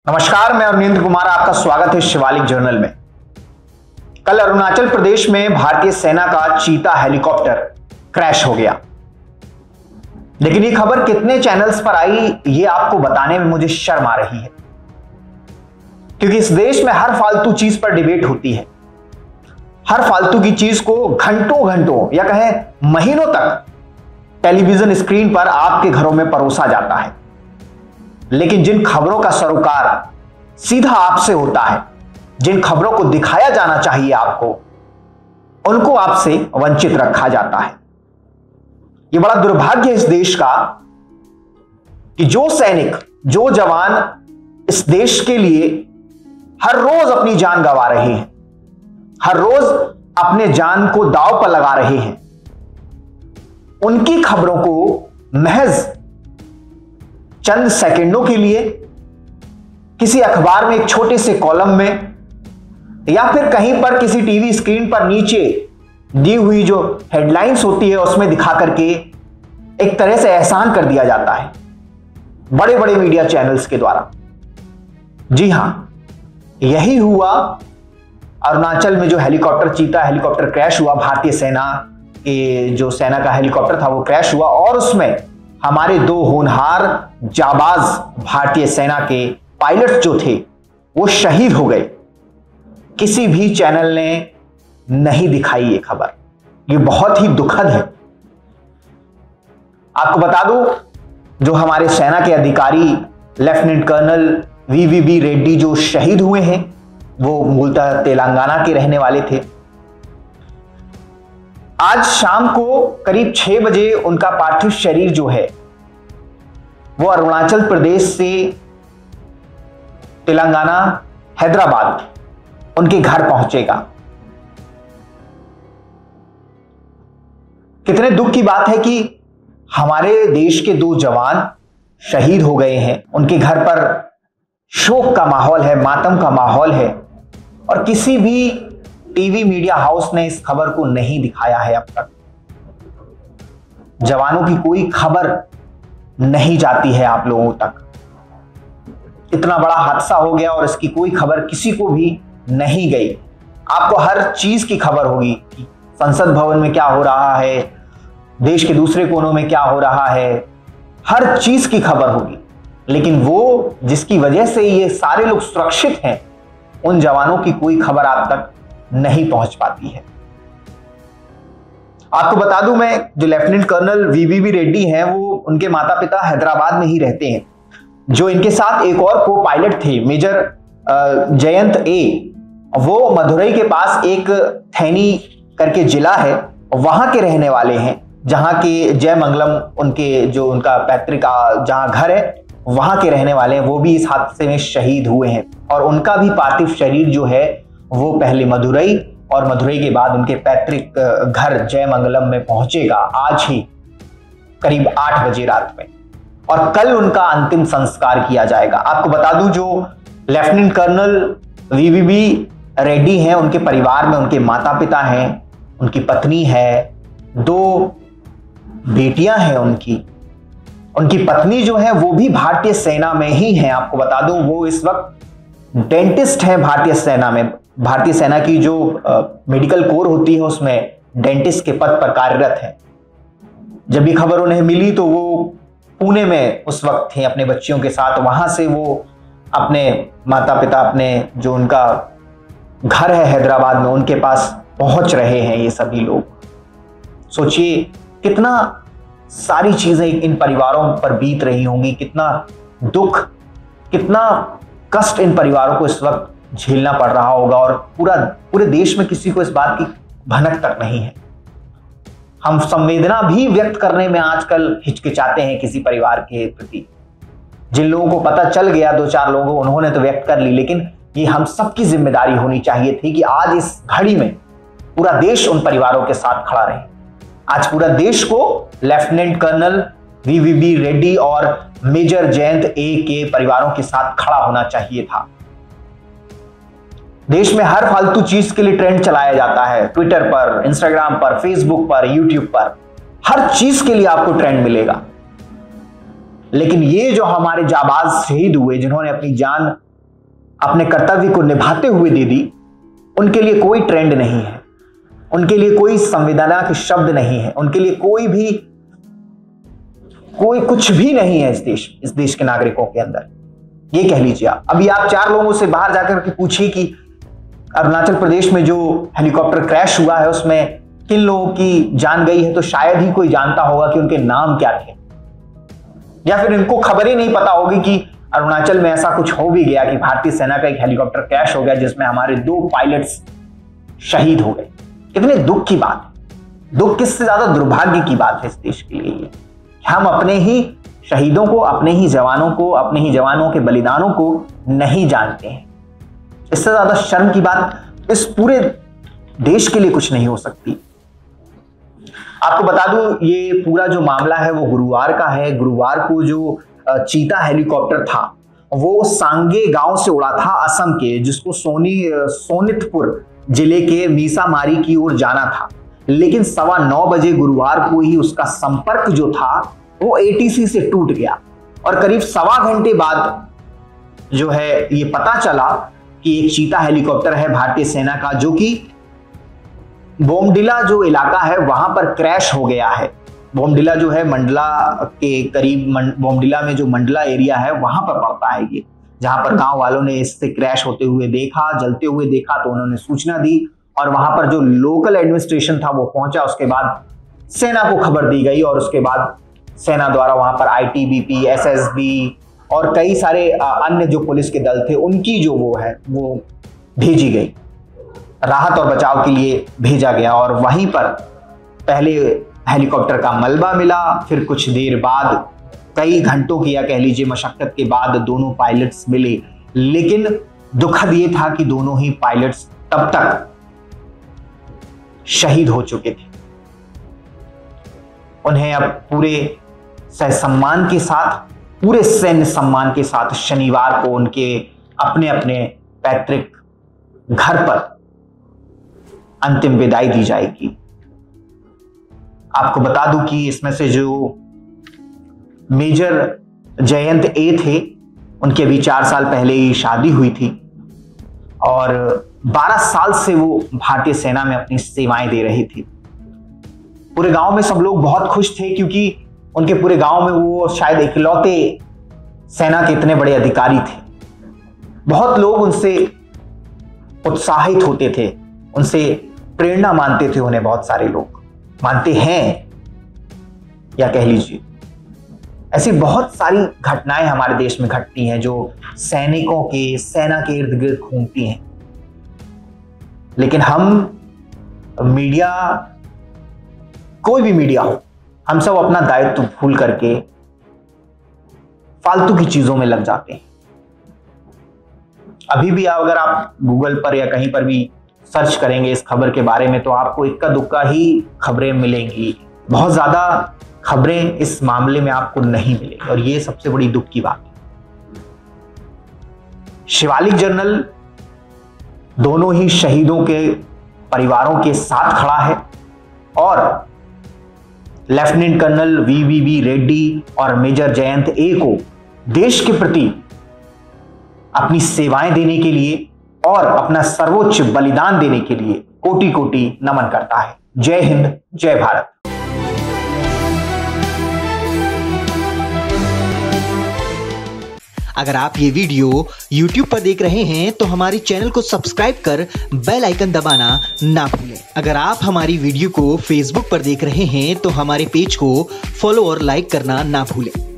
नमस्कार, मैं अरविंद कुमार, आपका स्वागत है शिवालिक जर्नल में। कल अरुणाचल प्रदेश में भारतीय सेना का चीता हेलीकॉप्टर क्रैश हो गया। लेकिन ये खबर कितने चैनल्स पर आई ये आपको बताने में मुझे शर्म आ रही है, क्योंकि इस देश में हर फालतू चीज पर डिबेट होती है। हर फालतू की चीज को घंटों घंटों या कहें महीनों तक टेलीविजन स्क्रीन पर आपके घरों में परोसा जाता है। लेकिन जिन खबरों का सरोकार सीधा आपसे होता है, जिन खबरों को दिखाया जाना चाहिए आपको, उनको आपसे वंचित रखा जाता है। यह बड़ा दुर्भाग्य है इस देश का कि जो सैनिक, जो जवान इस देश के लिए हर रोज अपनी जान गंवा रहे हैं, हर रोज अपने जान को दांव पर लगा रहे हैं, उनकी खबरों को महज चंद सेकंडों के लिए किसी अखबार में एक छोटे से कॉलम में या फिर कहीं पर किसी टीवी स्क्रीन पर नीचे दी हुई जो हेडलाइंस होती है उसमें दिखा करके एक तरह से एहसान कर दिया जाता है बड़े बड़े मीडिया चैनल्स के द्वारा। जी हां, यही हुआ अरुणाचल में। जो हेलीकॉप्टर, चीता हेलीकॉप्टर क्रैश हुआ, भारतीय सेना के जो सेना का हेलीकॉप्टर था वो क्रैश हुआ, और उसमें हमारे दो होनहार जाबाज भारतीय सेना के पायलट जो थे वो शहीद हो गए। किसी भी चैनल ने नहीं दिखाई ये खबर। ये बहुत ही दुखद है। आपको बता दूं, जो हमारे सेना के अधिकारी लेफ्टिनेंट कर्नल वीवीबी रेड्डी जो शहीद हुए हैं, वो मूलतः तेलंगाना के रहने वाले थे। आज शाम को करीब 6 बजे उनका पार्थिव शरीर जो है वो अरुणाचल प्रदेश से तेलंगाना, हैदराबाद उनके घर पहुंचेगा। कितने दुख की बात है कि हमारे देश के 2 जवान शहीद हो गए हैं। उनके घर पर शोक का माहौल है, मातम का माहौल है, और किसी भी टीवी मीडिया हाउस ने इस खबर को नहीं दिखाया है अब तक। जवानों की कोई खबर नहीं जाती है आप लोगों तक। इतना बड़ा हादसा हो गया और इसकी कोई खबर किसी को भी नहीं गई। आपको हर चीज की खबर होगी कि संसद भवन में क्या हो रहा है, देश के दूसरे कोनों में क्या हो रहा है, हर चीज की खबर होगी। लेकिन वो जिसकी वजह से ये सारे लोग सुरक्षित हैं, उन जवानों की कोई खबर आप तक नहीं पहुंच पाती है। आपको बता दूं, मैं जो लेफ्टिनेंट कर्नल वीवीबी रेड्डी हैं, वो उनके माता पिता हैदराबाद में ही रहते हैं। जो इनके साथ एक और को पायलट थे, मेजर जयंत ए, वो मदुरई के पास एक थैनी करके जिला है, वहां के रहने वाले हैं, जहां के जयमंगलम उनका पैतृक जहां घर है वहां के रहने वाले हैं। वो भी इस हादसे में शहीद हुए हैं, और उनका भी पार्थिव शरीर जो है वो पहले मदुरई और मदुरई के बाद उनके पैतृक घर जयमंगलम में पहुंचेगा आज ही करीब 8 बजे रात में, और कल उनका अंतिम संस्कार किया जाएगा। आपको बता दूं, जो लेफ्टिनेंट कर्नल वीवीबी रेड्डी हैं, उनके परिवार में उनके माता पिता हैं, उनकी पत्नी है, 2 बेटियां हैं उनकी पत्नी जो है वो भी भारतीय सेना में ही है। आपको बता दूं, वो इस वक्त डेंटिस्ट है भारतीय सेना में। भारतीय सेना की जो मेडिकल कोर होती है उसमें डेंटिस्ट के पद पर कार्यरत है। जब ये खबर उन्हें मिली तो वो पुणे में उस वक्त थे अपने बच्चियों के साथ। वहां से वो अपने माता पिता, अपने जो उनका घर है हैदराबाद में, उनके पास पहुंच रहे हैं ये सभी लोग। सोचिए कितना सारी चीजें इन परिवारों पर बीत रही होंगी, कितना दुख, कितना कष्ट इन परिवारों को इस वक्त झेलना पड़ रहा होगा, और पूरे देश में किसी को इस बात की भनक तक नहीं है। हम संवेदना भी व्यक्त करने में आजकल हिचकिचाते हैं किसी परिवार के प्रति। जिन लोगों को पता चल गया, 2-4 लोगों, उन्होंने तो व्यक्त कर ली, लेकिन ये हम सबकी जिम्मेदारी होनी चाहिए थी कि आज इस घड़ी में पूरा देश उन परिवारों के साथ खड़ा रहे। आज पूरा देश को लेफ्टिनेंट कर्नल वीवीबी रेड्डी और मेजर जयंत ए के परिवारों के साथ खड़ा होना चाहिए था। देश में हर फालतू चीज के लिए ट्रेंड चलाया जाता है, ट्विटर पर, इंस्टाग्राम पर, फेसबुक पर, यूट्यूब पर, हर चीज के लिए आपको ट्रेंड मिलेगा। लेकिन ये जो हमारे जाबाज शहीद हुए, जिन्होंने अपनी जान अपने कर्तव्य को निभाते हुए दे दी, उनके लिए कोई ट्रेंड नहीं है, उनके लिए कोई संवेदना के शब्द नहीं है, उनके लिए कोई कुछ भी नहीं है इस देश के नागरिकों के अंदर। ये कह लीजिए आप। अभी आप 4 लोगों से बाहर जाकर के पूछिए कि अरुणाचल प्रदेश में जो हेलीकॉप्टर क्रैश हुआ है उसमें किन लोगों की जान गई है, तो शायद ही कोई जानता होगा कि उनके नाम क्या थे, या फिर इनको खबर ही नहीं पता होगी कि अरुणाचल में ऐसा कुछ हो भी गया कि भारतीय सेना का एक हेलीकॉप्टर क्रैश हो गया जिसमें हमारे 2 पायलट्स शहीद हो गए। कितने दुख की बात है, दुख किससे ज्यादा दुर्भाग्य की बात है इस देश के लिए। हम अपने ही शहीदों को, अपने ही जवानों के बलिदानों को नहीं जानते हैं। इससे ज्यादा शर्म की बात इस पूरे देश के लिए कुछ नहीं हो सकती। आपको बता दूं, ये पूरा जो मामला है वो गुरुवार का है। गुरुवार को जो चीता हेलीकॉप्टर था वो सांगे गांव से उड़ा था, असम के, जिसको सोनितपुर जिले के मीसामारी की ओर जाना था। लेकिन 9:15 बजे गुरुवार को ही उसका संपर्क जो था वो ATC से टूट गया और करीब 1.25 घंटे बाद जो है ये पता चला कि एक चीता हेलीकॉप्टर है भारतीय सेना का, जो कि बोमडिला जो इलाका है वहां पर क्रैश हो गया है। बोमडिला जो है मंडला के करीब, बोमडिला में जो मंडला एरिया है वहां पर पड़ता है ये, जहां पर गांव वालों ने इससे क्रैश होते हुए देखा, जलते हुए देखा, तो उन्होंने सूचना दी और वहां पर जो लोकल एडमिनिस्ट्रेशन था वो पहुंचा। उसके बाद सेना को खबर दी गई और उसके बाद सेना द्वारा वहां पर ITBP, SSB और कई सारे अन्य जो पुलिस के दल थे उनकी जो वो भेजी गई, राहत और बचाव के लिए भेजा गया। और वहीं पर पहले हेलीकॉप्टर का मलबा मिला, फिर कुछ देर बाद, कई घंटों की या कह लीजिए मशक्कत के बाद दोनों पायलट्स मिले। लेकिन दुखद ये था कि दोनों ही पायलट्स तब तक शहीद हो चुके थे। उन्हें अब पूरे सम्मान के साथ, पूरे सैन्य सम्मान के साथ शनिवार को उनके अपने अपने पैतृक घर पर अंतिम विदाई दी जाएगी। आपको बता दूं कि इसमें से जो मेजर जयंत ए थे, उनके अभी 4 साल पहले ही शादी हुई थी और 12 साल से वो भारतीय सेना में अपनी सेवाएं दे रही थी। पूरे गांव में सब लोग बहुत खुश थे क्योंकि उनके पूरे गांव में वो शायद इकलौते सेना के इतने बड़े अधिकारी थे। बहुत लोग उनसे उत्साहित होते थे, उनसे प्रेरणा मानते थे, उन्हें बहुत सारे लोग मानते हैं या कह लीजिए। ऐसी बहुत सारी घटनाएं हमारे देश में घटती हैं जो सैनिकों के, सेना के इर्द गिर्द घूमती हैं। लेकिन हम मीडिया, कोई भी मीडिया हो, हम सब अपना दायित्व भूल करके फालतू की चीजों में लग जाते हैं। अभी भी अगर आप गूगल पर या कहीं पर भी सर्च करेंगे इस खबर के बारे में तो आपको इक्का दुक्का ही खबरें मिलेंगी। बहुत ज्यादा खबरें इस मामले में आपको नहीं मिलेंगी और ये सबसे बड़ी दुख की बात है। शिवालिक जर्नल दोनों ही शहीदों के परिवारों के साथ खड़ा है और लेफ्टिनेंट कर्नल VVV रेड्डी और मेजर जयंत ए को देश के प्रति अपनी सेवाएं देने के लिए और अपना सर्वोच्च बलिदान देने के लिए कोटि कोटि नमन करता है। जय हिंद, जय भारत। अगर आप ये वीडियो YouTube पर देख रहे हैं तो हमारे चैनल को सब्सक्राइब कर बेल आइकन दबाना ना भूलें। अगर आप हमारी वीडियो को Facebook पर देख रहे हैं तो हमारे पेज को फॉलो और लाइक करना ना भूलें।